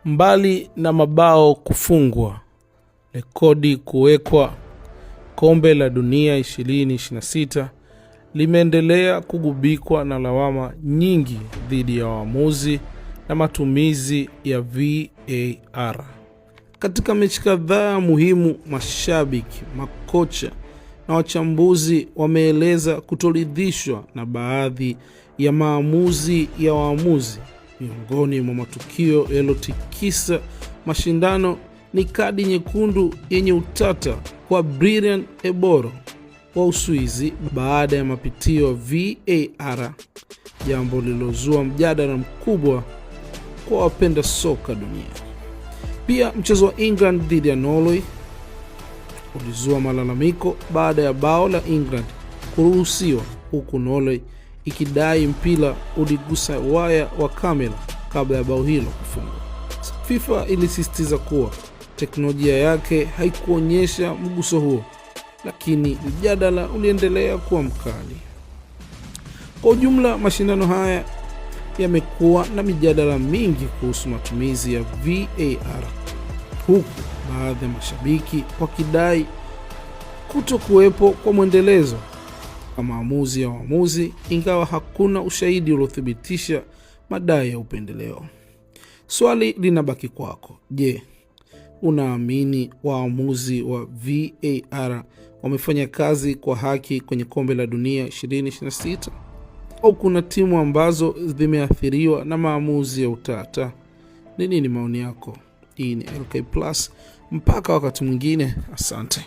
Mbali na mabao kufungwa, rekodi kuwekwa, kombe la dunia 2026 limeendelea kugubikwa na lawama nyingi dhidi ya waamuzi na matumizi ya VAR. Katika mechi kadhaa muhimu, mashabiki, makocha na wachambuzi wameeleza kutoridhishwa na baadhi ya maamuzi ya waamuzi. Miongoni mwa matukio yaliyotikisa mashindano ni kadi nyekundu yenye utata kwa Bryan Eboro wa Uswizi baada ya mapitio VAR, jambo lilozua mjadala mkubwa kwa wapenda soka dunia. Pia mchezo wa England dhidi ya Norway ulizua malalamiko baada ya bao la England kuruhusiwa, huku Norway ikidai mpira uligusa waya wa kamera kabla ya bao hilo kufungwa. FIFA ilisisitiza kuwa teknolojia yake haikuonyesha mguso huo, lakini mjadala uliendelea kuwa mkali. Kwa ujumla, mashindano haya yamekuwa na mijadala mingi kuhusu matumizi ya VAR, huku baadhi ya mashabiki wakidai kutokuwepo kwa mwendelezo wa maamuzi ya waamuzi, ingawa hakuna ushahidi uliothibitisha madai ya upendeleo. Swali linabaki kwako. Je, unaamini waamuzi wa VAR wamefanya kazi kwa haki kwenye kombe la dunia 2026? Au kuna timu ambazo zimeathiriwa na maamuzi ya utata? Ni nini maoni yako? Hii ni LK Plus. Mpaka wakati mwingine, asante.